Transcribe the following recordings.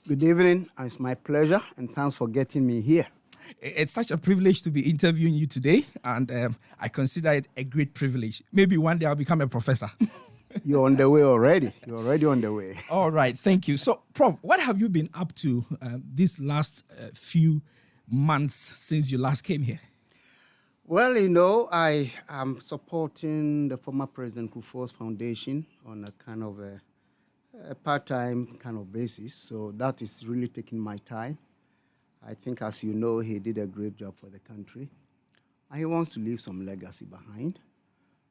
Good evening. It's my pleasure, and thanks for getting me here. It's such a privilege to be interviewing you today, and I consider it a great privilege. Maybe one day I'll become a professor. You're on the way already. You're already on the way. All right, thank you. So, Prof, what have you been up to these last few months since you last came here? Well, I am supporting the former President Kufuor's foundation on a kind of a part-time kind of basis. So that is really taking my time. I think, as you know, he did a great job for the country. And he wants to leave some legacy behind.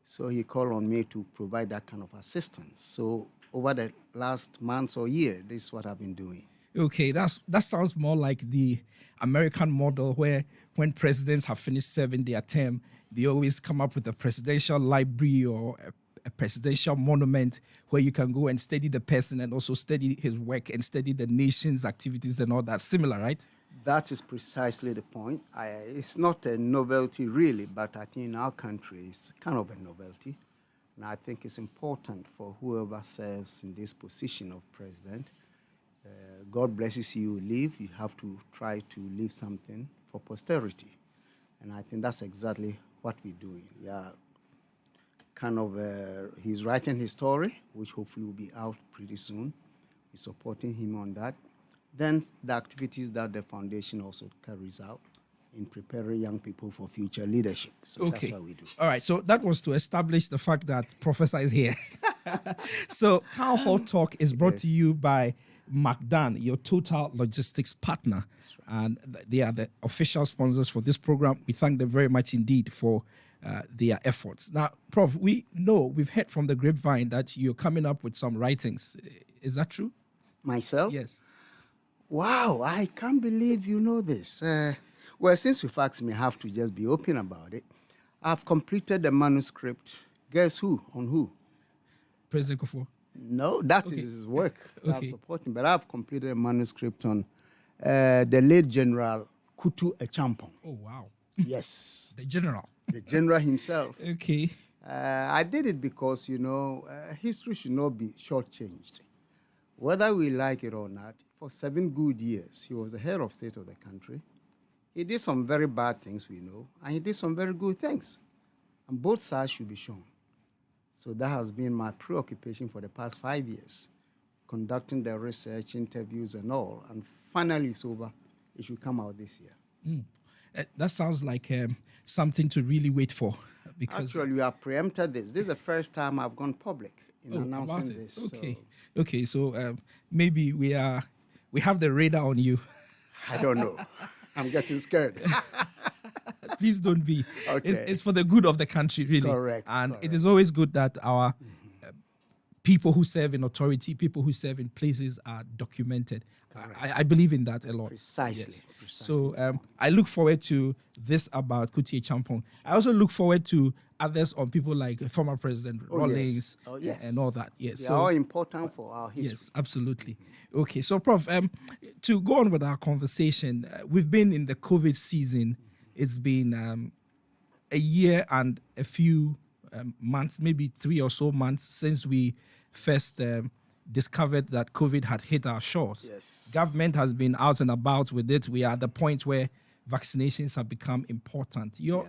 So he called on me to provide that kind of assistance. So over the last months or year, this is what I've been doing. Okay, that sounds more like the American model where when presidents have finished serving their term, they always come up with a presidential library or a presidential monument where you can go and study the person and also study his work and study the nation's activities and all that. Similar, right? That is precisely the point. It's not a novelty really, but I think in our country it's kind of a novelty. And I think it's important for whoever serves in this position of president. God blesses you live, you have to try to leave something for posterity. And I think that's exactly what we're doing. Yeah, he's writing his story, which hopefully will be out pretty soon. We're supporting him on that. Then the activities that the foundation also carries out in preparing young people for future leadership. So Okay. That's what we do. All right. So that was to establish the fact that Professor is here. So Townhall Talk is brought to you by McDan, your total logistics partner. Right. And they are the official sponsors for this program. We thank them very much indeed for their efforts. Now, Prof, we've heard from the grapevine that you're coming up with some writings. Is that true? Myself? Yes. Wow, I can't believe you know this. Well, since you've asked me, I have to just be open about it. I've completed the manuscript. Guess who? On who? President Kufuor. No, that is his work. Okay. I'm supporting, but I've completed a manuscript on the late General Kutu Echampong. Oh, wow. Yes. The general. The general himself. Okay. I did it because, history should not be shortchanged. Whether we like it or not, for 7 good years, he was the head of state of the country. He did some very bad things, we know, and he did some very good things. And both sides should be shown. So that has been my preoccupation for the past 5 years, conducting the research, interviews, and all. And finally, it's over. It should come out this year. That sounds like something to really wait for. Because actually, we have preempted this. This is the first time I've gone public in announcing this. Okay. Okay. So maybe we have the radar on you. I don't know. I'm getting scared. Please don't be. Okay. It's for the good of the country, really. Correct. And correct. it is always good that our people who serve in authority, people who serve in places are documented. I believe in that a lot. Precisely. Yes. Precisely. So I look forward to this about Kutu Echampong. I also look forward to others on people like former President Rawlings and all that. Yes. They are all important for our history. Yes, absolutely. Okay, so Prof, to go on with our conversation, we've been in the COVID season. It's been a year and a few months, maybe 3 or so months since we first discovered that COVID had hit our shores. Yes. Government has been out and about with it. We are at the point where vaccinations have become important. Your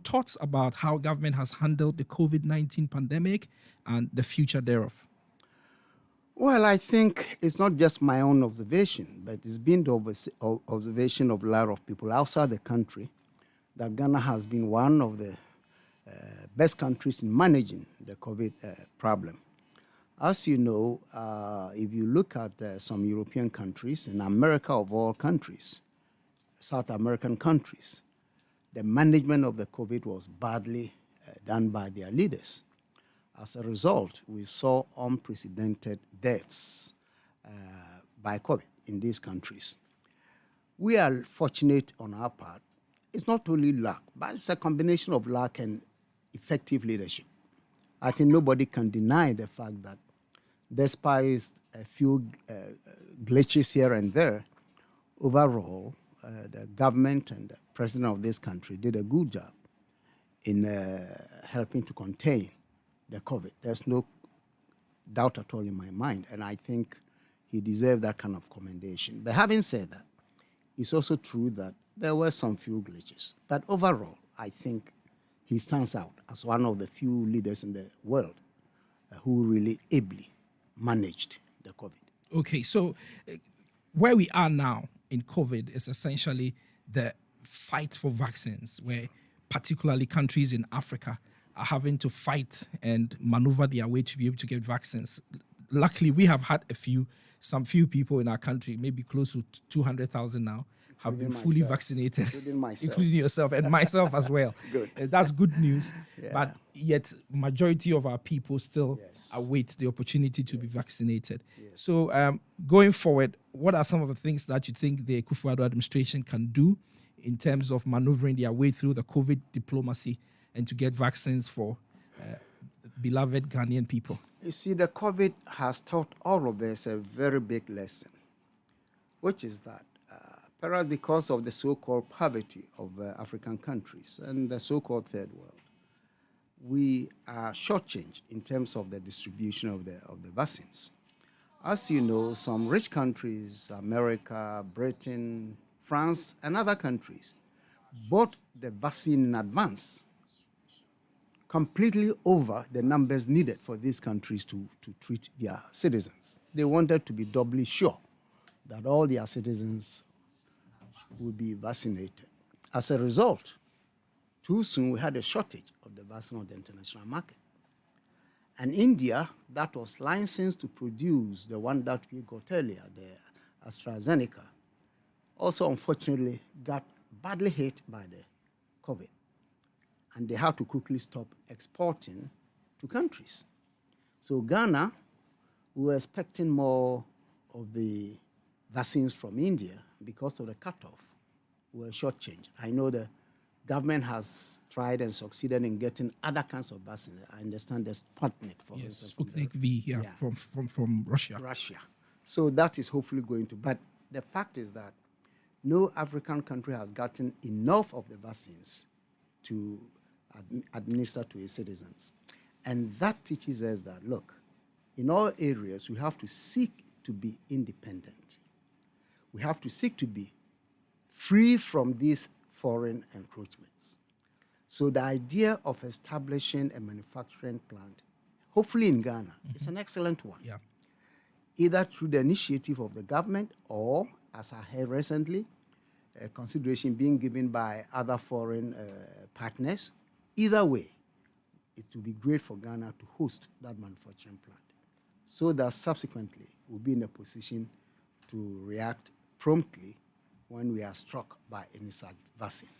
thoughts about how government has handled the COVID-19 pandemic and the future thereof? Well, I think it's not just my own observation, but it's been the observation of a lot of people outside the country that Ghana has been one of the best countries in managing the COVID problem. As you know, if you look at some European countries, and America of all countries, South American countries, the management of the COVID was badly done by their leaders. As a result, we saw unprecedented deaths by COVID in these countries. We are fortunate on our part. It's not only luck, but it's a combination of luck and effective leadership. I think nobody can deny the fact that despite a few glitches here and there, overall, the government and the president of this country did a good job in helping to contain the COVID. There's no doubt at all in my mind. And I think he deserved that kind of commendation. But having said that, it's also true that there were some few glitches. But overall, I think he stands out as one of the few leaders in the world who really ably managed the COVID. Okay, so where we are now in COVID is essentially the fight for vaccines, where particularly countries in Africa are having to fight and maneuver their way to be able to get vaccines. Luckily, we have had some few people in our country, maybe close to 200,000 now, have been fully vaccinated, including yourself and myself as well. Good. That's good news. Yeah. But yet, majority of our people still await the opportunity to be vaccinated. Yes. So, going forward, what are some of the things that you think the Akufo-Addo administration can do in terms of maneuvering their way through the COVID diplomacy and to get vaccines for beloved Ghanaian people? You see, the COVID has taught all of us a very big lesson, which is that perhaps because of the so-called poverty of African countries and the so-called third world, we are shortchanged in terms of the distribution of the vaccines. As you know, some rich countries, America, Britain, France, and other countries, bought the vaccine in advance, completely over the numbers needed for these countries to treat their citizens. They wanted to be doubly sure that all their citizens would be vaccinated. As a result, too soon we had a shortage of the vaccine on the international market. And India, that was licensed to produce the one that we got earlier, the AstraZeneca, also unfortunately got badly hit by the COVID. And they had to quickly stop exporting to countries. So Ghana, we were expecting more of the vaccines from India because of the cutoff. We were shortchanged. I know the government has tried and succeeded in getting other kinds of vaccines. I understand there's Sputnik, for instance. Sputnik V, from Russia. Russia. So that is hopefully going to. But the fact is that no African country has gotten enough of the vaccines to administer to its citizens. And that teaches us that, look, in all areas, we have to seek to be independent. We have to seek to be free from these foreign encroachments. So the idea of establishing a manufacturing plant, hopefully in Ghana, is an excellent one. Yeah. Either through the initiative of the government or, as I heard recently, consideration being given by other foreign partners. Either way, it will be great for Ghana to host that manufacturing plant so that subsequently we'll be in a position to react promptly when we are struck by any such vaccine.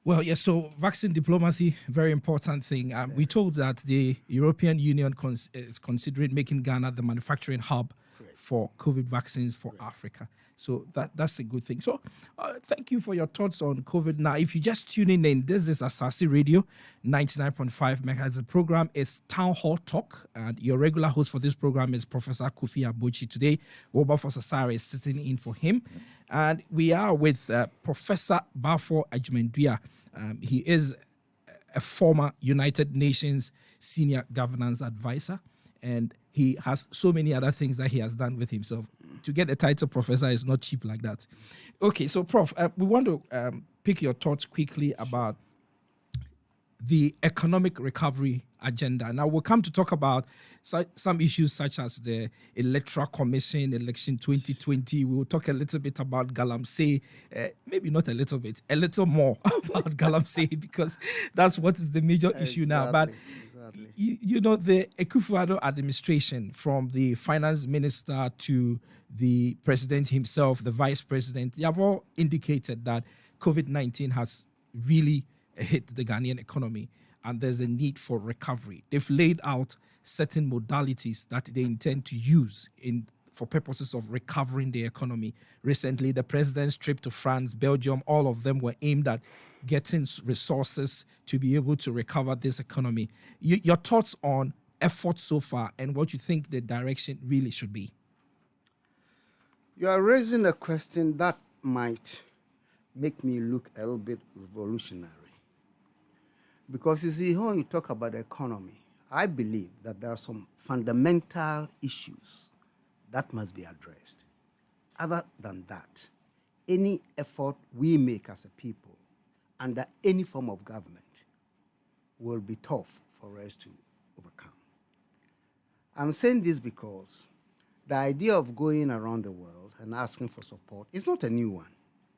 Well, yes, so vaccine diplomacy, very important thing. We told that the European Union is considering making Ghana the manufacturing hub for COVID vaccines for Africa. So that's a good thing. So thank you for your thoughts on COVID. Now, if you're just tuning in, this is Asasi Radio, 99.5 megahertz. The program is Townhall Talk, and your regular host for this program is Professor Kofi Abochi. Today, Baffour Agyeman is sitting in for him. And we are with Professor Baffour Agyeman-Duah. He is a former United Nations senior governance advisor, and he has so many other things that he has done with himself. To get a title professor is not cheap like that. Okay, so Prof, we want to pick your thoughts quickly about the economic recovery agenda. Now, we'll come to talk about some issues such as the Electoral Commission, Election 2020. We'll talk a little bit about Galamsey, maybe not a little bit, a little more about Galamsey, because that's what is the major issue now. But you know, the Akufo-Addo administration, from the finance minister to the president himself, the vice president, they have all indicated that COVID-19 has really hit the Ghanaian economy and there's a need for recovery. They've laid out certain modalities that they intend to use for purposes of recovering the economy. Recently, the president's trip to France, Belgium, all of them were aimed at getting resources to be able to recover this economy. Your thoughts on efforts so far and what you think the direction really should be? You are raising a question that might make me look a little bit revolutionary. Because you see, when you talk about the economy, I believe that there are some fundamental issues that must be addressed. Other than that, any effort we make as a people under any form of government will be tough for us to overcome. I'm saying this because the idea of going around the world and asking for support is not a new one.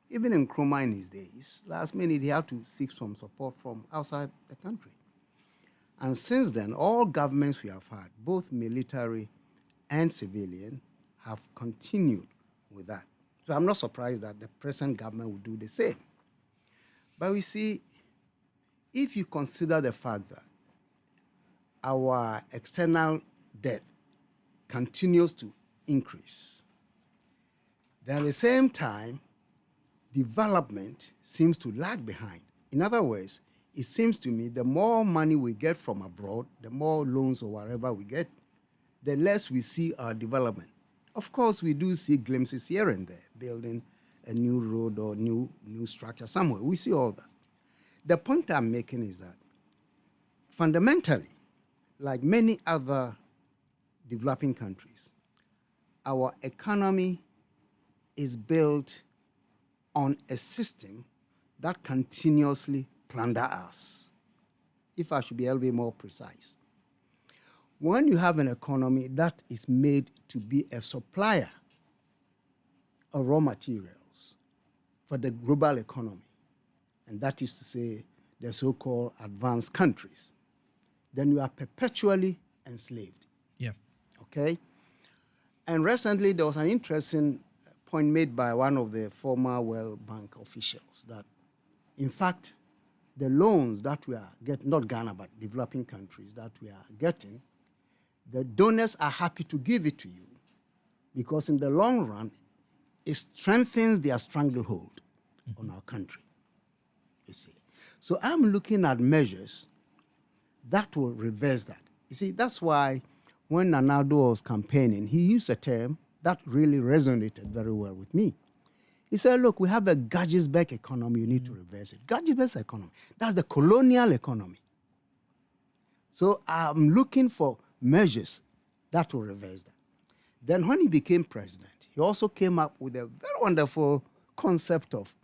Even in Nkrumah in his days, last minute he had to seek some support from outside the country. And since then, all governments we have had, both military and civilian, have continued with that. So I'm not surprised that the present government will do the same. But we see, if you consider the fact that our external debt continues to increase, then at the same time, development seems to lag behind. In other words, it seems to me the more money we get from abroad, the more loans or whatever we get, the less we see our development. Of course, we do see glimpses here and there, building a new road or new structure somewhere. We see all that. The point I'm making is that fundamentally, like many other developing countries, our economy is built on a system that continuously plunder us. If I should be a little bit more precise, when you have an economy that is made to be a supplier of raw materials for the global economy, and that is to say the so-called advanced countries, then you are perpetually enslaved. Yeah. Okay? And recently there was an interesting point made by one of the former World Bank officials that, in fact, the loans that we are getting, not Ghana, but developing countries that we are getting, the donors are happy to give it to you because in the long run, it strengthens their stranglehold on our country, you see. So I'm looking at measures that will reverse that. You see, that's why when Nana Addo was campaigning, he used a term that really resonated very well with me. He said, look, we have a Gadgetsburg economy, you need to reverse it. Gadgetsburg economy, that's the colonial economy. So I'm looking for measures that will reverse that. Then when he became president, he also came up with a very wonderful concept of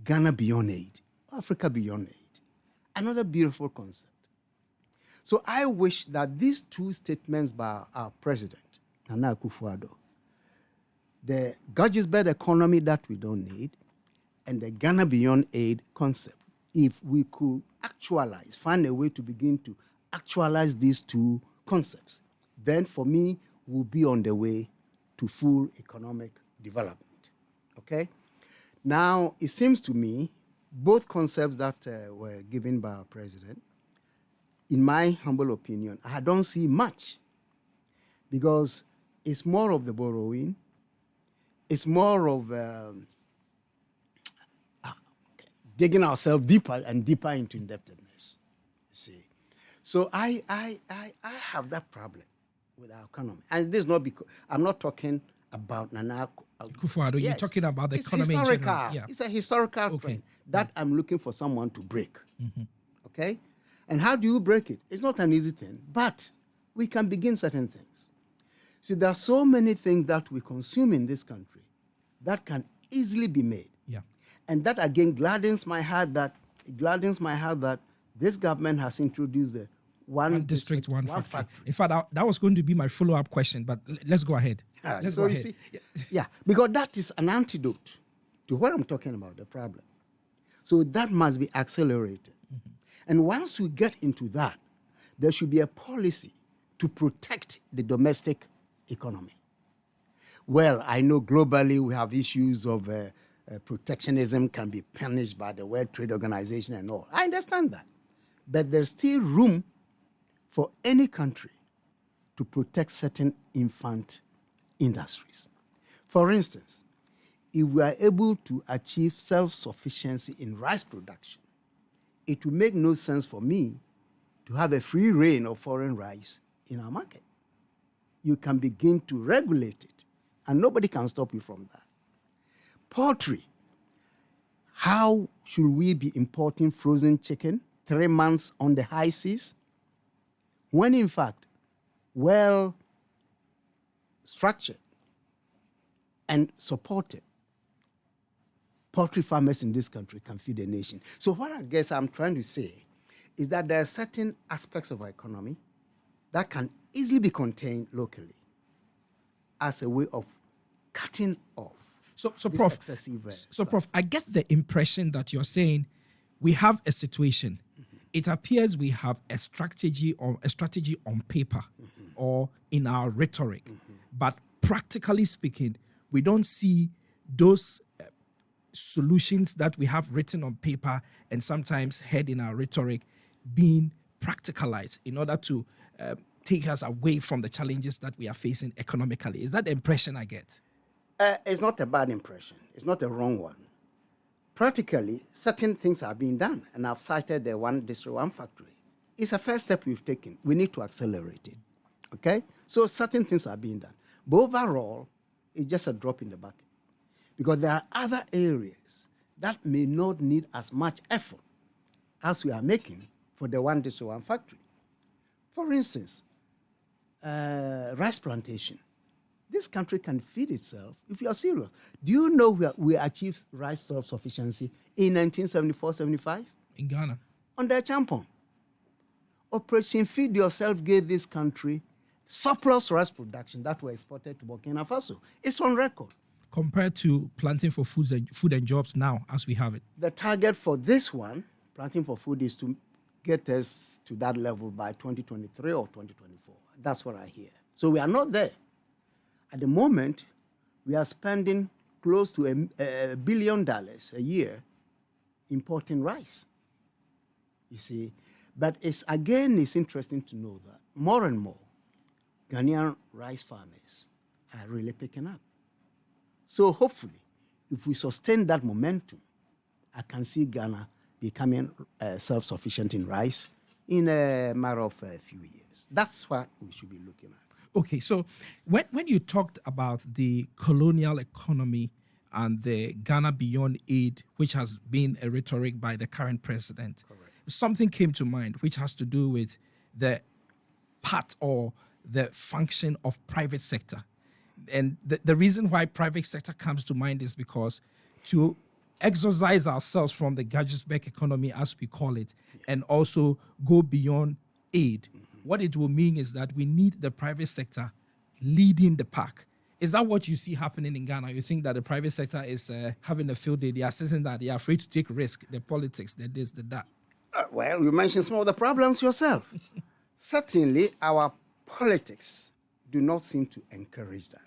Ghana beyond aid, Africa beyond aid. Another beautiful concept. So I wish that these two statements by our president, Nana Akufo-Addo, the Gadgetsburg economy that we don't need, and the Ghana beyond aid concept, if we could actualize, find a way to begin to actualize these two concepts, then for me, we'll be on the way to full economic development. Okay? Now, it seems to me, both concepts that were given by our president, in my humble opinion, I don't see much because it's more of the borrowing. It's more of digging ourselves deeper and deeper into indebtedness, you see. So I have that problem with our economy. And this is not because, I'm not talking about Nana Akufo-Addo, yes, you're talking about the economy in historical. general. Yeah. It's a historical trend that I'm looking for someone to break. Okay? And how do you break it? It's not an easy thing, but we can begin certain things. See, there are so many things that we consume in this country that can easily be made. Yeah. And that again gladdens my heart that this government has introduced the one district, one factory. In fact, that was going to be my follow-up question, but let's go ahead. Let's go ahead. See, yeah, because that is an antidote to what I'm talking about, the problem. So that must be accelerated. And once we get into that, there should be a policy to protect the domestic economy. Well, I know globally we have issues of protectionism can be punished by the World Trade Organization and all. I understand that. But there's still room for any country to protect certain infant industries. For instance, if we are able to achieve self-sufficiency in rice production, it will make no sense for me to have a free reign of foreign rice in our market. You can begin to regulate it, and nobody can stop you from that. Poultry. How should we be importing frozen chicken 3 months on the high seas, when in fact, well-structured and supported, poultry farmers in this country can feed a nation. So what I guess I'm trying to say is that there are certain aspects of our economy that can easily be contained locally as a way of cutting off So, this Prof, excessive Prof, I get the impression that you're saying we have a situation. It appears we have a strategy on paper or in our rhetoric, but practically speaking, we don't see those solutions that we have written on paper and sometimes heard in our rhetoric being practicalized in order to take us away from the challenges that we are facing economically. Is that the impression I get? It's not a bad impression. It's not a wrong one. Practically, certain things are being done, and I've cited the one district, one factory. It's a first step we've taken. We need to accelerate it. Okay? So certain things are being done. But overall, it's just a drop in the bucket. Because there are other areas that may not need as much effort as we are making for the one district, one factory. For instance, rice plantation. This country can feed itself if you are serious. Do you know we achieved rice self-sufficiency in 1974-75? In Ghana. Under Champon. Operation Feed Yourself gave this country surplus rice production that were exported to Burkina Faso. It's on record. Compared to planting for food and jobs now as we have it. The target for this one, planting for food, is to get us to that level by 2023 or 2024. That's what I hear. So we are not there. At the moment, we are spending close to $1 billion a year importing rice. You see, but it's interesting to know that more and more Ghanaian rice farmers are really picking up. So hopefully, if we sustain that momentum, I can see Ghana becoming self-sufficient in rice in a matter of a few years. That's what we should be looking at. Okay, so when you talked about the colonial economy and the Ghana Beyond Aid, which has been a rhetoric by the current president, correct, something came to mind which has to do with the part or the function of private sector. And the reason why private sector comes to mind is because to exorcise ourselves from the Gadgetsburg economy, as we call it, and also go beyond aid, what it will mean is that we need the private sector leading the pack. Is that what you see happening in Ghana? You think that the private sector is having a field day, they are sitting that they are afraid to take risk, the politics, the this, the that? Well, you mentioned some of the problems yourself. Certainly, our politics do not seem to encourage that.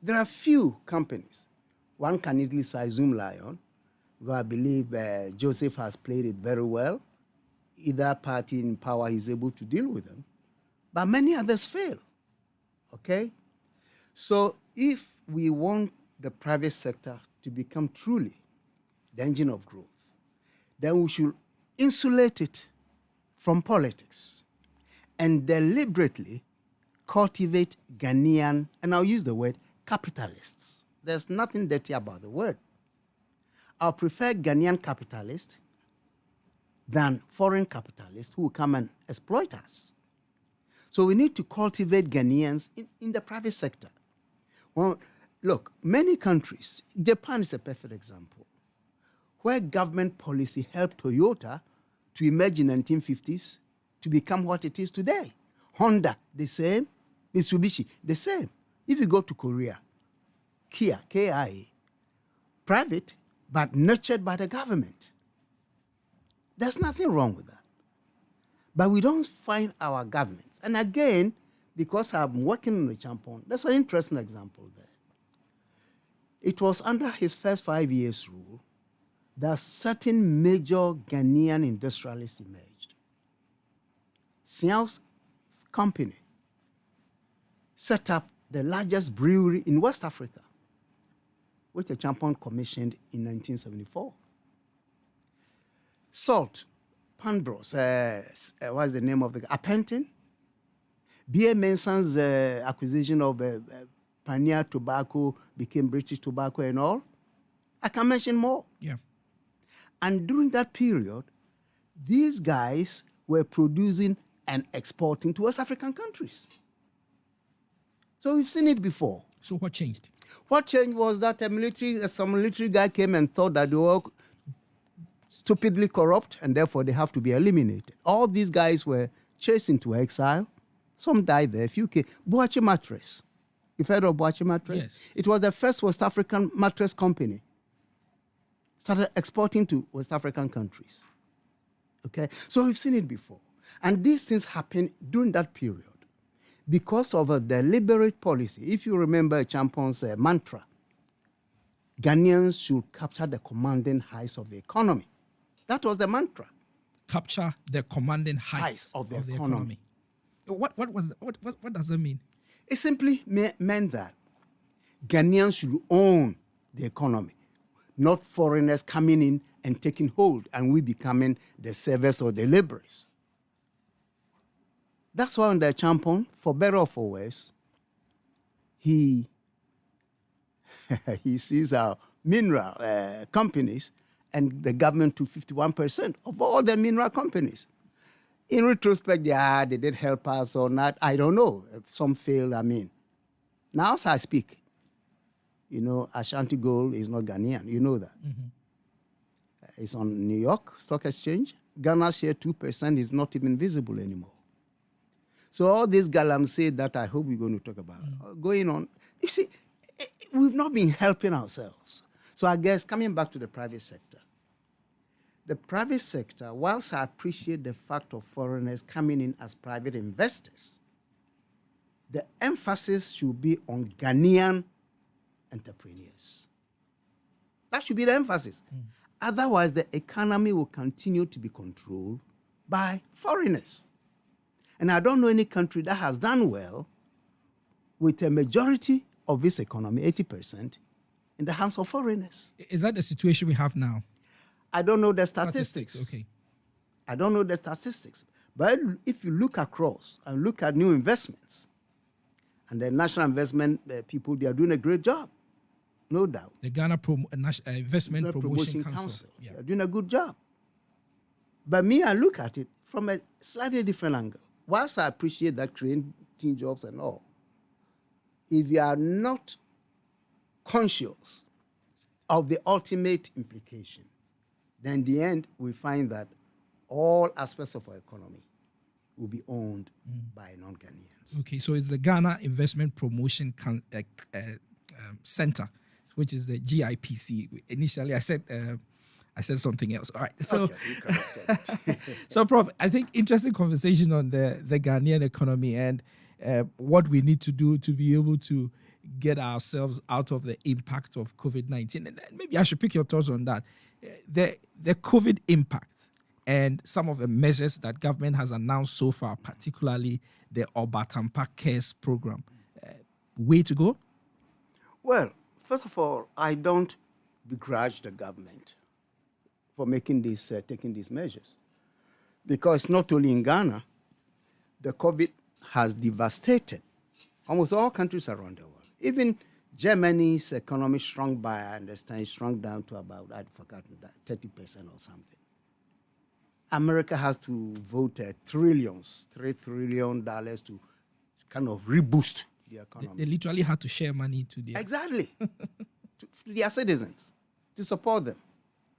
There are few companies. One can easily cite Zoom Lion, because I believe Joseph has played it very well. Either party in power is able to deal with them. But many others fail. Okay? So if we want the private sector to become truly the engine of growth, then we should insulate it from politics and deliberately cultivate Ghanaian, and I'll use the word, capitalists. There's nothing dirty about the word. I'll prefer Ghanaian capitalists than foreign capitalists who will come and exploit us. So we need to cultivate Ghanaians in the private sector. Well, look, many countries, Japan is a perfect example, where government policy helped Toyota to emerge in the 1950s to become what it is today. Honda, the same. Mitsubishi, the same. If you go to Korea, Kia, KIA, private, but nurtured by the government. There's nothing wrong with that. But we don't find our governments. And again, because I'm working on the Champon, there's an interesting example there. It was under his first 5 years rule that certain major Ghanaian industrialists emerged. Siao's company set up the largest brewery in West Africa, which the Champon commissioned in 1974. Salt, Panbros, what's the name of the Apentin? B.A. Menson's acquisition of Pioneer Tobacco became British Tobacco and all. I can mention more. Yeah. And during that period, these guys were producing and exporting to West African countries. So we've seen it before. So what changed? What changed was that some military guy came and thought that they were stupidly corrupt and therefore they have to be eliminated. All these guys were chased into exile. Some died there. A few came. Boachi Mattress. You've heard of Boachi Mattress? Yes. It was the first West African mattress company. Started exporting to West African countries. Okay? So we've seen it before. And these things happened during that period because of a deliberate policy. If you remember Champon's mantra, Ghanaians should capture the commanding heights of the economy. That was the mantra. Capture the commanding heights of the economy. What does that mean? It simply meant that Ghanaians should own the economy, not foreigners coming in and taking hold and we becoming the servers or the laborers. That's why under Champon, for better or for worse, he sees our mineral companies and the government took 51% of all the mineral companies. In retrospect, they did help us or not. I don't know. Some failed, Now, as I speak, Ashanti Gold is not Ghanaian. You know that. Mm-hmm. It's on New York Stock Exchange. Ghana's share 2% is not even visible anymore. So all this galamsey that I hope we're going to talk about going on, you see, we've not been helping ourselves. So I guess coming back to the private sector, whilst I appreciate the fact of foreigners coming in as private investors, the emphasis should be on Ghanaian entrepreneurs. That should be the emphasis. Otherwise, the economy will continue to be controlled by foreigners. And I don't know any country that has done well with a majority of its economy, 80%, in the hands of foreigners. Is that the situation we have now? I don't know the statistics. Okay. I don't know the statistics. But if you look across and look at new investments, and the national investment people, they are doing a great job, no doubt. The Ghana Investment Promotion Council. They are doing a good job. But me, I look at it from a slightly different angle. Whilst I appreciate that creating jobs and all, if you are not conscious of the ultimate implication, then in the end, we find that all aspects of our economy will be owned by non-Ghanaians. Okay, so it's the Ghana Investment Promotion Center, which is the GIPC. Initially, I said something else. All right. So, okay, so Prof, I think interesting conversation on the Ghanaian economy and what we need to do to be able to get ourselves out of the impact of COVID-19. And maybe I should pick your thoughts on that. The COVID impact and some of the measures that government has announced so far, particularly the Obatampa Cares program. Way to go? Well, first of all, I don't begrudge the government for taking these measures. Because not only in Ghana, the COVID has devastated almost all countries around the world. Even Germany's economy shrunk by, I understand, shrunk down to about, I'd forgotten that, 30% or something. America has to vote $3 trillion to kind of reboost the economy. They literally had to share money to their... Exactly. to their citizens, to support them.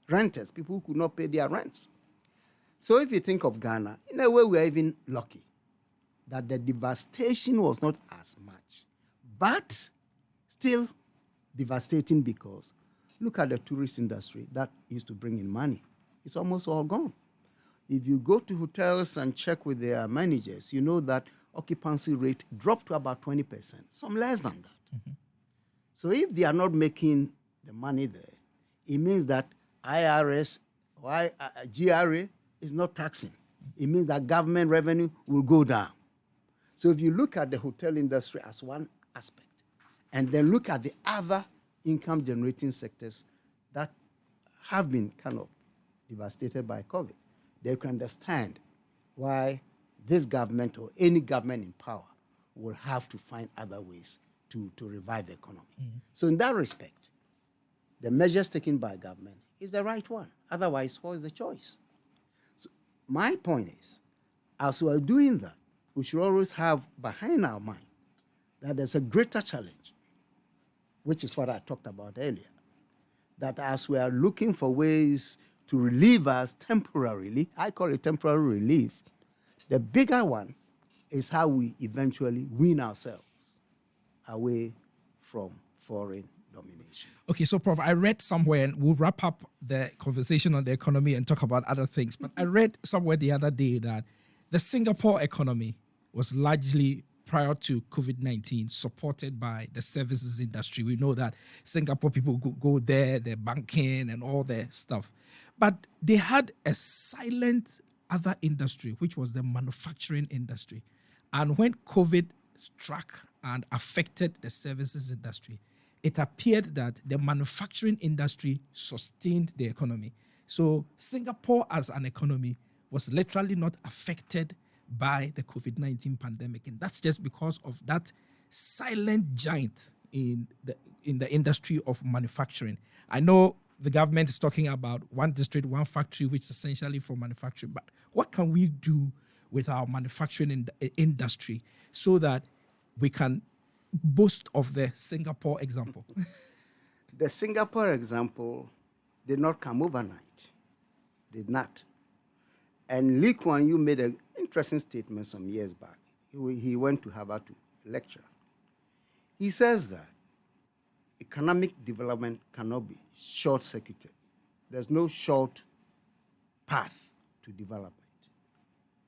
Renters, people who could not pay their rents. So if you think of Ghana, in a way we're even lucky that the devastation was not as much, but still devastating because look at the tourist industry that used to bring in money. It's almost all gone. If you go to hotels and check with their managers, you know that occupancy rate dropped to about 20%, some less than that. Mm-hmm. So if they are not making the money there, it means that IRS or GRA is not taxing. It means that government revenue will go down. So if you look at the hotel industry as one aspect, and then look at the other income-generating sectors that have been kind of devastated by COVID, they can understand why this government or any government in power will have to find other ways to revive the economy. Mm-hmm. So in that respect, the measures taken by government is the right one. Otherwise, what is the choice? So my point is, as we're doing that, we should always have behind our mind that there's a greater challenge which is what I talked about earlier. That as we are looking for ways to relieve us temporarily, I call it temporary relief, the bigger one is how we eventually wean ourselves away from foreign domination. Okay, so Prof, I read somewhere, and we'll wrap up the conversation on the economy and talk about other things, but I read somewhere the other day that the Singapore economy was largely, prior to COVID-19, supported by the services industry. We know that Singapore people go there, they're banking and all that stuff. But they had a silent other industry, which was the manufacturing industry. And when COVID struck and affected the services industry, it appeared that the manufacturing industry sustained the economy. So Singapore as an economy was literally not affected by the COVID-19 pandemic. And that's just because of that silent giant in the industry of manufacturing. I know the government is talking about one district, one factory, which is essentially for manufacturing. But what can we do with our manufacturing industry so that we can boast of the Singapore example? The Singapore example did not come overnight. Did not. And Lee Kuan Yew made an interesting statement some years back. He went to Harvard to lecture. He says that economic development cannot be short-circuited. There's no short path to development.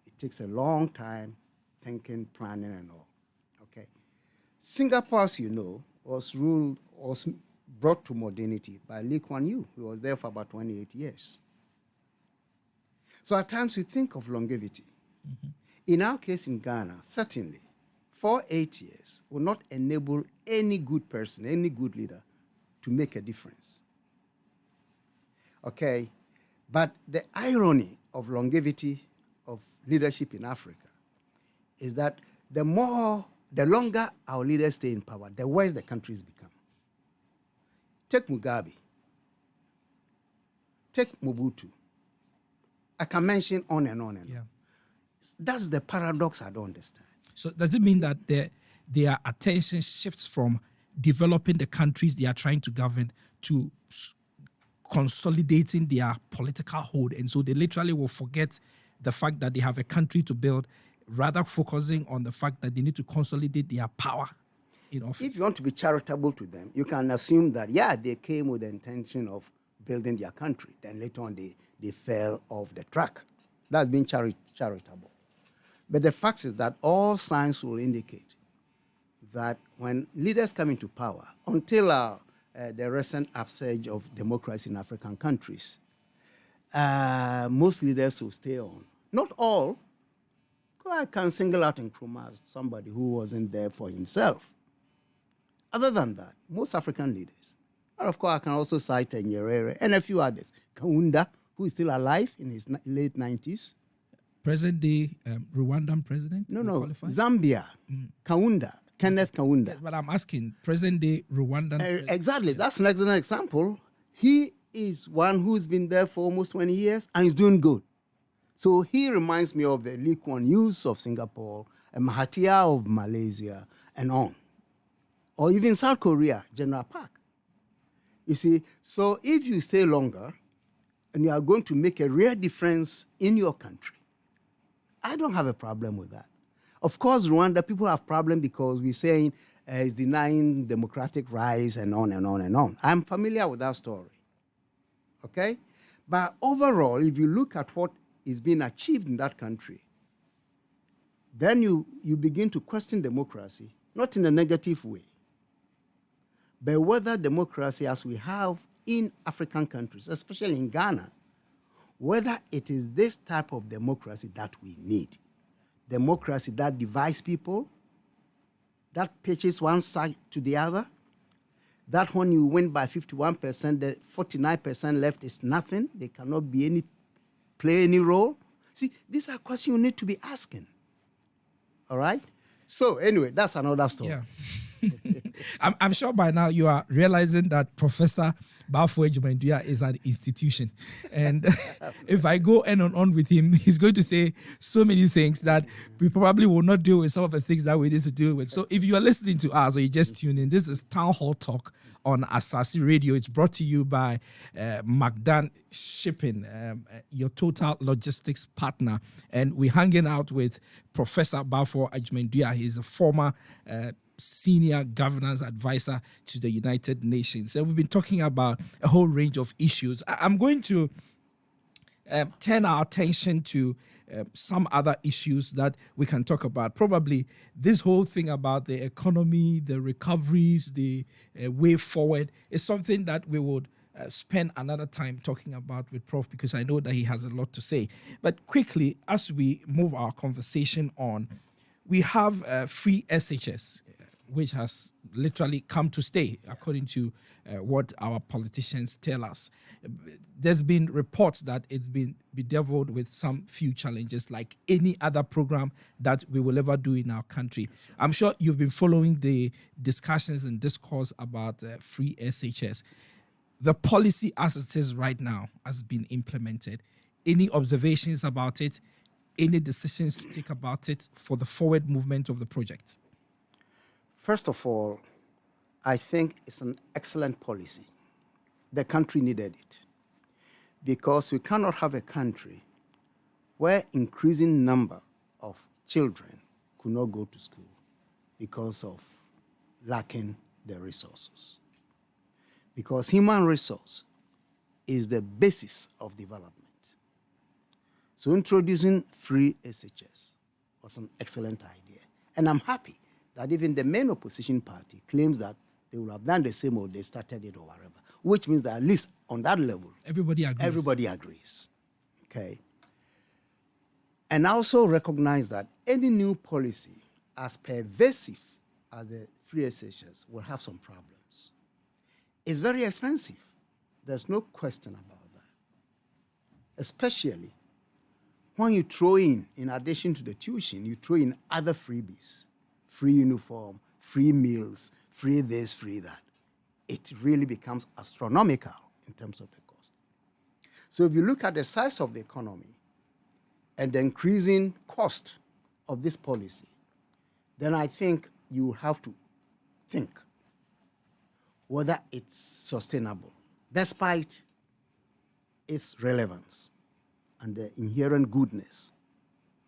It takes a long time, thinking, planning, and all. Okay. Singapore, as you know, was brought to modernity by Lee Kuan Yew, who was there for about 28 years. So at times we think of longevity. Mm-hmm. In our case in Ghana, certainly, 8 years will not enable any good person, any good leader to make a difference. Okay? But the irony of longevity of leadership in Africa is that the longer our leaders stay in power, the worse the countries become. Take Mugabe. Take Mobutu. I can mention on and on and on. That's the paradox I don't understand. So does it mean that their attention shifts from developing the countries they are trying to govern to consolidating their political hold? And so they literally will forget the fact that they have a country to build, rather focusing on the fact that they need to consolidate their power in office. If you want to be charitable to them, you can assume that, they came with the intention of building their country. Then later on, they fell off the track. That's being charitable. But the fact is that all signs will indicate that when leaders come into power, until the recent upsurge of democracy in African countries, most leaders will stay on. Not all. I can single out Nkrumah as somebody who wasn't there for himself. Other than that, most African leaders, and of course I can also cite Nyerere and a few others, Kaunda, who is still alive in his late 90s. Present-day Rwandan president? No, Zambia, Kaunda, Kenneth Kaunda. Yes, but I'm asking, present-day Rwandan president. Exactly, that's an excellent example. He is one who's been there for almost 20 years and is doing good. So he reminds me of the Lee Kuan Yews of Singapore, and Mahathir of Malaysia, and on. Or even South Korea, General Park. You see, so if you stay longer and you are going to make a real difference in your country, I don't have a problem with that. Of course, Rwanda, people have problem because we're saying it's denying democratic rights and on and on and on. I'm familiar with that story. Okay? But overall, if you look at what is being achieved in that country, then you begin to question democracy, not in a negative way, but whether democracy as we have in African countries, especially in Ghana, whether it is this type of democracy that we need. Democracy that divides people, that pitches one side to the other, that when you win by 51%, the 49% left is nothing. They cannot play any role. See, these are questions you need to be asking. All right? So anyway, that's another story. Yeah. I'm sure by now you are realizing that Professor Baffour Agyeman-Duah is an institution. And if I go on with him, he's going to say so many things that we probably will not deal with some of the things that we need to deal with. So if you are listening to us or you just tune in, this is Townhall Talk on Asasi Radio. It's brought to you by Macdan Shipping, your total logistics partner. And we're hanging out with Professor Baffour Agyeman-Duah. He's a former senior governance advisor to the United Nations. And we've been talking about a whole range of issues. I'm going to turn our attention to some other issues that we can talk about. Probably this whole thing about the economy, the recoveries, the way forward is something that we would spend another time talking about with Prof, because I know that he has a lot to say. But quickly, as we move our conversation on, we have free SHS, which has literally come to stay, according to what our politicians tell us. There's been reports that it's been bedeviled with some few challenges, like any other program that we will ever do in our country. I'm sure you've been following the discussions and discourse about free SHS. The policy as it is right now has been implemented. Any observations about it? Any decisions to take about it for the forward movement of the project? First of all, I think it's an excellent policy. The country needed it because we cannot have a country where increasing number of children could not go to school because of lacking the resources. Because human resource is the basis of development. So introducing free SHS was an excellent idea. And I'm happy that even the main opposition party claims that they will have done the same or they started it or whatever, which means that at least on that level, everybody agrees. Okay. And also recognize that any new policy, as pervasive as the free SHS, will have some problems. It's very expensive. There's no question about that. Especially when you throw in addition to the tuition, you throw in other freebies, free uniform, free meals, free this, free that. It really becomes astronomical in terms of the cost. So if you look at the size of the economy and the increasing cost of this policy, then I think you have to think whether it's sustainable, despite its relevance and the inherent goodness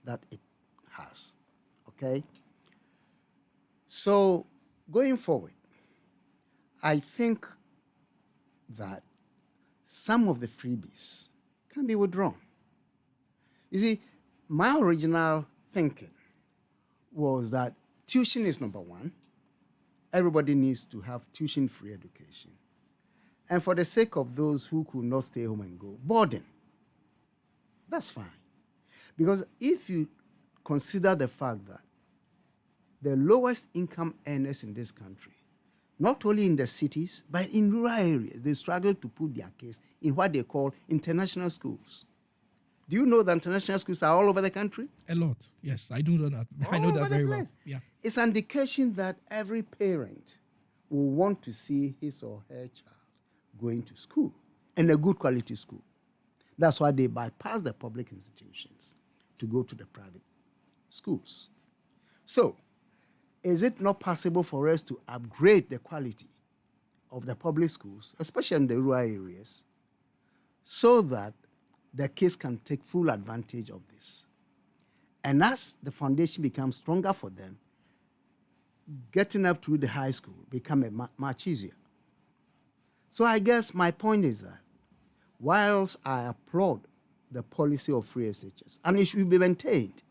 that it has, okay? So going forward, I think that some of the freebies can be withdrawn. You see, my original thinking was that tuition is number one. Everybody needs to have tuition-free education. And for the sake of those who could not stay home and go, boarding. That's fine. Because if you consider the fact that the lowest income earners in this country, not only in the cities, but in rural areas, they struggle to put their case in what they call international schools. Do you know that international schools are all over the country? A lot, yes. I do know that. I know that very well. Yeah. It's an indication that every parent will want to see his or her child going to school, and a good quality school. That's why they bypass the public institutions to go to the private schools. So, is it not possible for us to upgrade the quality of the public schools, especially in the rural areas, so that the kids can take full advantage of this? And as the foundation becomes stronger for them, getting up to the high school become much easier. So I guess my point is that whilst I applaud the policy of free SHS, and it should be maintained,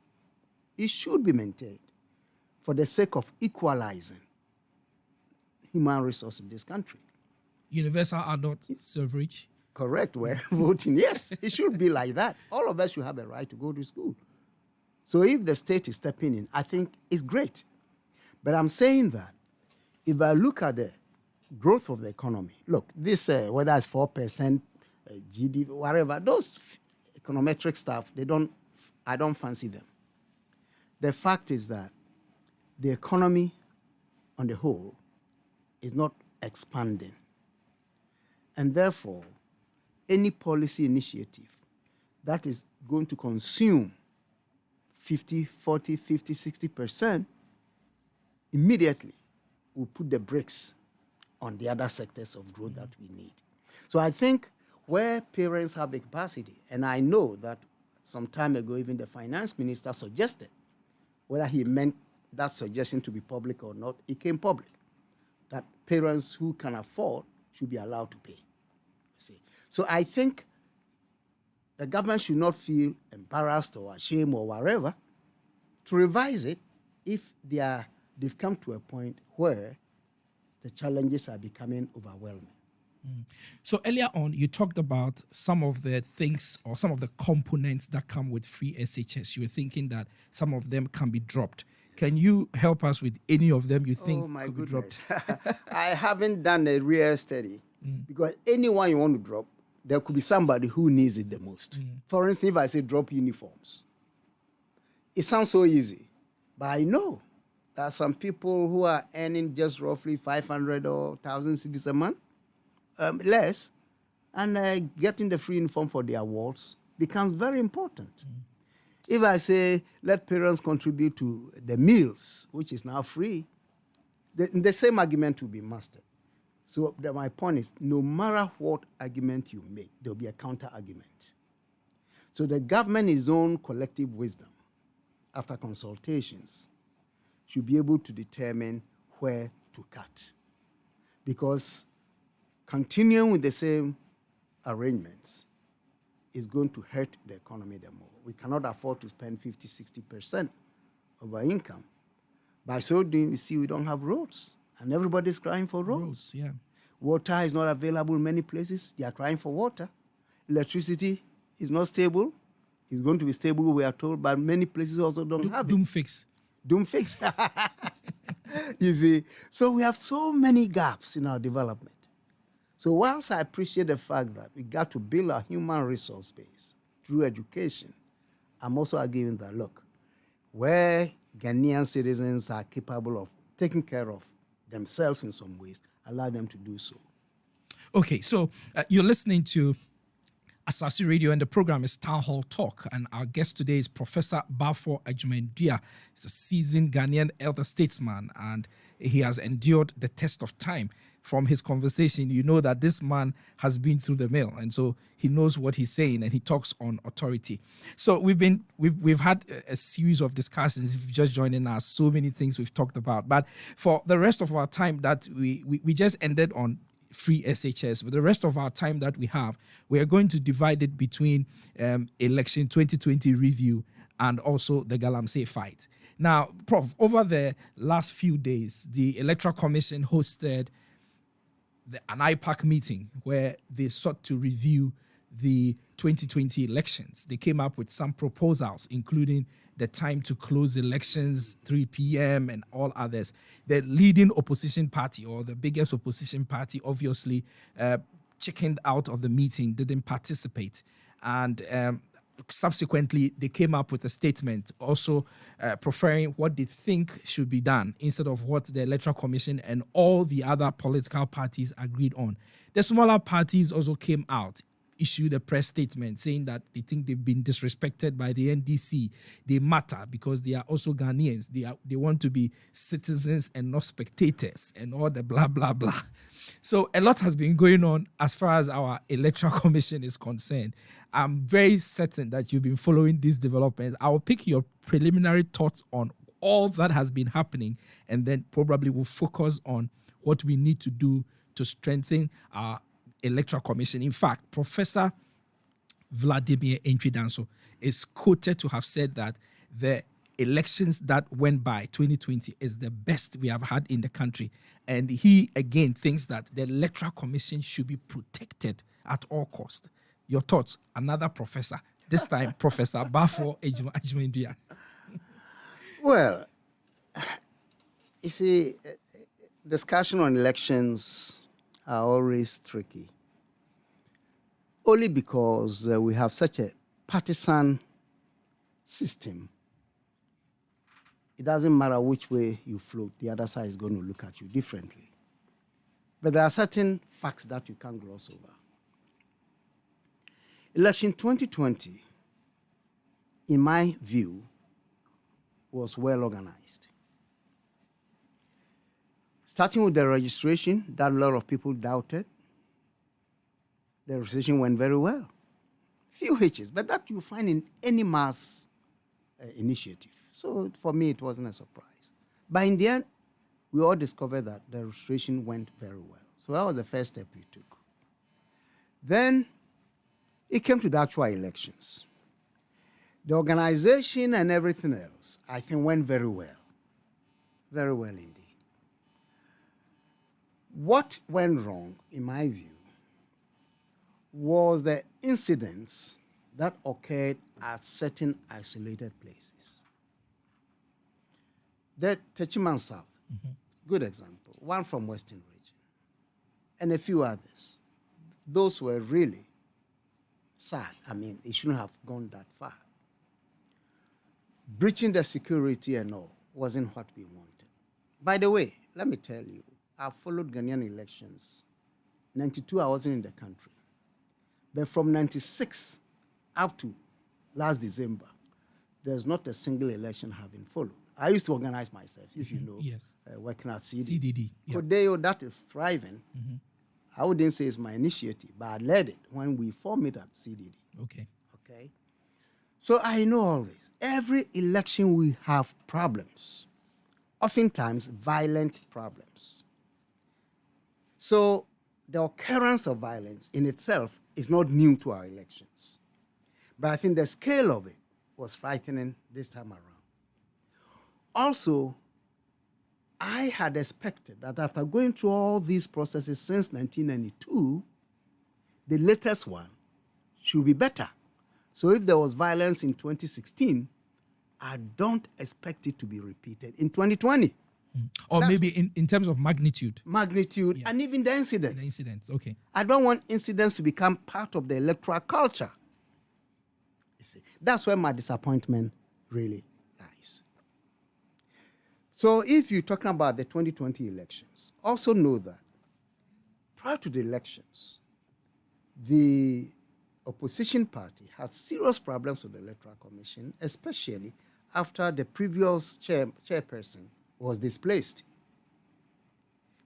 for the sake of equalizing human resources in this country. Universal adult suffrage. Correct, we're voting. Yes, it should be like that. All of us should have a right to go to school. So if the state is stepping in, I think it's great. But I'm saying that if I look at the growth of the economy, look, this, whether it's 4%, GDP, whatever, those econometric stuff, I don't fancy them. The fact is that the economy on the whole, is not expanding. And therefore, any policy initiative that is going to consume 50, 40, 50, 60% immediately will put the brakes on the other sectors of growth that we need. So I think where parents have the capacity, and I know that some time ago even the finance minister suggested, whether he meant that suggestion to be public or not, it came public, that parents who can afford should be allowed to pay. You see. So I think the government should not feel embarrassed or ashamed or whatever to revise it if they've come to a point where the challenges are becoming overwhelming. So earlier on, you talked about some of the things or some of the components that come with free SHS. You were thinking that some of them can be dropped. Can you help us with any of them you think could be dropped? I haven't done a real study because anyone you want to drop, there could be somebody who needs it the most. For instance, if I say drop uniforms, it sounds so easy, but I know there are some people who are earning just roughly 500 or 1,000 cedis a month, less, and getting the free uniform for their wards becomes very important. If I say let parents contribute to the meals, which is now free, the same argument will be mastered. So my point is, no matter what argument you make, there will be a counter argument. So the government, in its own collective wisdom, after consultations, should be able to determine where to cut. Because continuing with the same arrangements is going to hurt the economy the more. We cannot afford to spend 50, 60% of our income. By so doing, we see we don't have roads, and everybody's crying for roads. Yeah. Water is not available in many places. They are crying for water. Electricity is not stable. It's going to be stable, we are told, but many places also don't have it. Doom fix. You see, so we have so many gaps in our development. So whilst I appreciate the fact that we got to build a human resource base through education, I'm also arguing that, look, where Ghanaian citizens are capable of taking care of themselves in some ways, allow them to do so. Okay, so you're listening to Asasi Radio, and the program is Townhall Talk. And our guest today is Professor Baffour Agyeman-Duah. He's a seasoned Ghanaian elder statesman, and he has endured the test of time. From his conversation, you know that this man has been through the mill, and so he knows what he's saying, and he talks on authority. So we've had a series of discussions. If you're just joining us, so many things we've talked about. But for the rest of our time that we just ended on free SHS, but the rest of our time that we have, we are going to divide it between election 2020 review and also the Galamsey fight. Now, Prof, over the last few days, the Electoral Commission hosted an IPAC meeting where they sought to review the 2020 elections. They came up with some proposals, including the time to close elections, 3 p.m. and all others. The leading opposition party, or the biggest opposition party, obviously chickened out of the meeting, didn't participate. And subsequently, they came up with a statement also preferring what they think should be done instead of what the Electoral Commission and all the other political parties agreed on. The smaller parties also came out, issued a press statement saying that they think they've been disrespected by the NDC. They matter because they are also Ghanaians. They want to be citizens and not spectators and all the blah, blah, blah. So a lot has been going on as far as our Electoral Commission is concerned. I'm very certain that you've been following these developments. I will pick your preliminary thoughts on all that has been happening, and then probably we'll focus on what we need to do to strengthen our Electoral Commission. In fact, Professor Vladimir Ntwidanso is quoted to have said that the elections that went by, 2020, is the best we have had in the country. And he, again, thinks that the Electoral Commission should be protected at all costs. Your thoughts? Another professor, this time Professor Baffour Agyeman-Duah. Well, you see, discussion on elections are always tricky. Only because we have such a partisan system it doesn't matter which way you float, the other side is going to look at you differently. But there are certain facts that you can't gloss over. Election 2020, in my view, was well organized. Starting with the registration, that a lot of people doubted. The registration went very well. Few hitches, but that you find in any mass initiative. So for me, it wasn't a surprise. But in the end, we all discovered that the registration went very well. So that was the first step we took. Then it came to the actual elections. The organization and everything else, I think, went very well. Very well indeed. What went wrong, in my view, was the incidents that occurred at certain isolated places. The Techiman South, good example, one from Western region, and a few others. Those were really sad. I mean, it shouldn't have gone that far. Breaching the security and all wasn't what we wanted. By the way, let me tell you, I followed Ghanaian elections. 92, I wasn't in the country. But from 96 up to last December, there's not a single election having followed. I used to organize myself, if you know, yes. Working at CDD. CDD. Yeah. Kodeo, that is thriving. I wouldn't say it's my initiative, but I led it when we formed it at CDD. Okay. Okay. So I know all this. Every election we have problems, oftentimes violent problems. So the occurrence of violence in itself is not new to our elections. But I think the scale of it was frightening this time around. Also, I had expected that after going through all these processes since 1992, the latest one should be better. So if there was violence in 2016, I don't expect it to be repeated in 2020. Or maybe in terms of magnitude. Magnitude, and even the incidents. The incidents, okay. I don't want incidents to become part of the electoral culture. You see, that's where my disappointment really lies. So if you're talking about the 2020 elections, also know that prior to the elections, the opposition party had serious problems with the Electoral Commission, especially after the previous chairperson was displaced.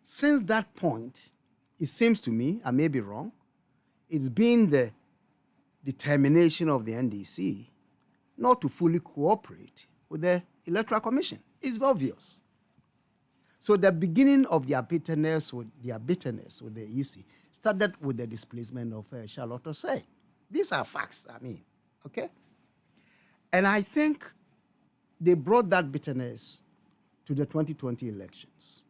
Since that point, it seems to me, I may be wrong, it's been the determination of the NDC not to fully cooperate with the Electoral Commission. It's obvious. So the beginning of their bitterness with the EC started with the displacement of Charlotte Osei. These are facts, okay? And I think they brought that bitterness to the 2020 elections.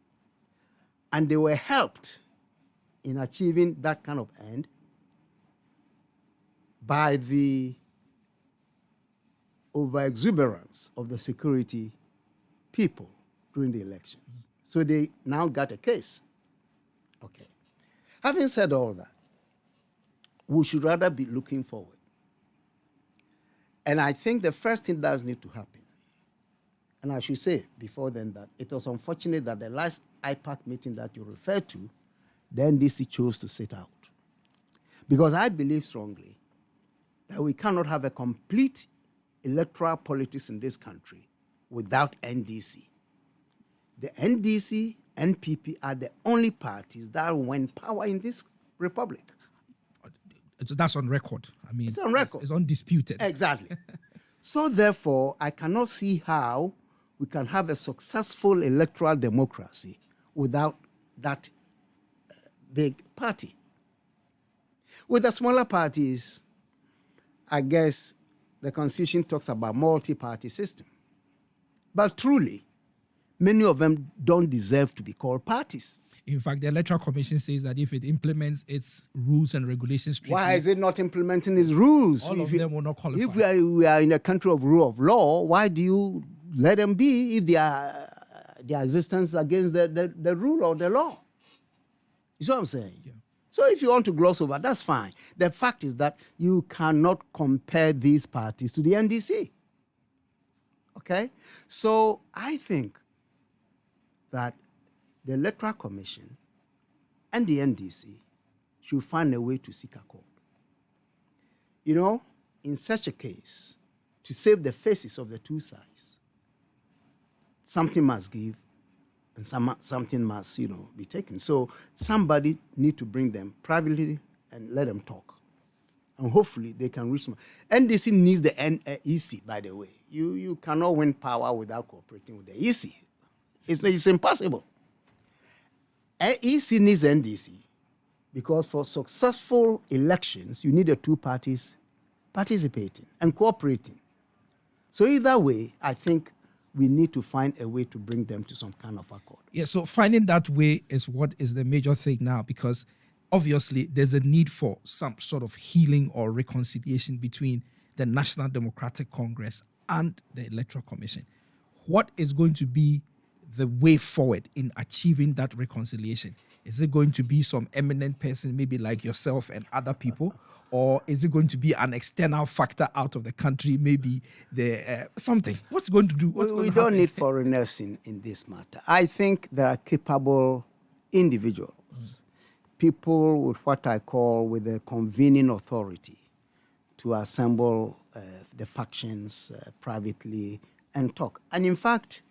And they were helped in achieving that kind of end by the overexuberance of the security people during the elections. So they now got a case. Okay. Having said all that, we should rather be looking forward. And I think the first thing that needs to happen, and I should say before then that it was unfortunate that the last IPAC meeting that you referred to, the NDC chose to sit out. Because I believe strongly that we cannot have a complete electoral politics in this country without NDC. The NDC, NPP are the only parties that win power in this republic. That's on record. It's on record. It's undisputed. Exactly. So therefore, I cannot see how we can have a successful electoral democracy without that big party. With the smaller parties, I guess the Constitution talks about multi-party system. But truly, many of them don't deserve to be called parties. In fact, the Electoral Commission says that if it implements its rules and regulations strictly, why is it not implementing its rules? All of them will not qualify. If we are in a country of rule of law, why do you let them be if they are their existence against the rule or the law? You see what I'm saying? Yeah. So if you want to gloss over, that's fine. The fact is that you cannot compare these parties to the NDC. Okay? So I think that the Electoral Commission and the NDC should find a way to seek accord. You know, in such a case, to save the faces of the two sides, something must give and something must, be taken. So somebody need to bring them privately and let them talk. And hopefully they can reach them. NDC needs the EC, by the way. You cannot win power without cooperating with the EC. It's impossible. EC needs the NDC because for successful elections, you need the two parties participating and cooperating. So either way, I think we need to find a way to bring them to some kind of accord. Yeah, so finding that way is what is the major thing now, because obviously there's a need for some sort of healing or reconciliation between the National Democratic Congress and the Electoral Commission. What is going to be the way forward in achieving that reconciliation? Is it going to be some eminent person, maybe like yourself and other people? Or is it going to be an external factor out of the country, maybe something? What's going to do? We don't need foreigners in this matter. I think there are capable individuals, people with what I call with a convening authority to assemble the factions privately and talk. And in fact,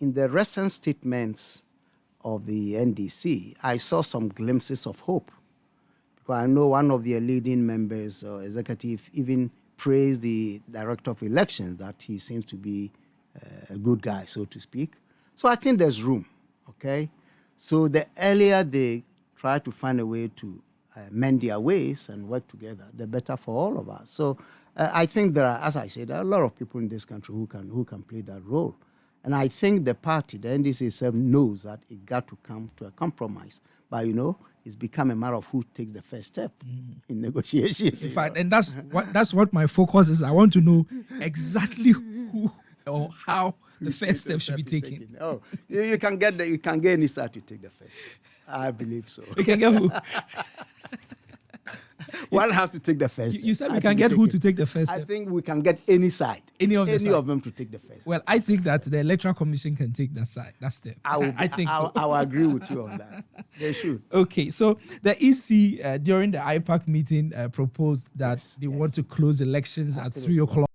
in the recent statements of the NDC, I saw some glimpses of hope. Because I know one of their leading members or executive even praised the director of elections, that he seems to be a good guy, so to speak. So I think there's room, okay? So the earlier they try to find a way to mend their ways and work together, the better for all of us. So I think there are, as I said, there are a lot of people in this country who can play that role. And I think the party, the NDC itself, knows that it got to come to a compromise. But, it's become a matter of who takes the first step in negotiations. In fact, and that's what my focus is. I want to know exactly who or how the first step should be taken. Oh, you can get any side to take the first step. I believe so. We can get who? One has to take the first. You said we can get who to take the first step. I think we can get any side. Any of them to take the first step. Well, I think that the Electoral Commission can take that step. I think so. I will agree with you on that. They should. Okay, so the EC during the IPAC meeting proposed that they want to close elections at 3 o'clock.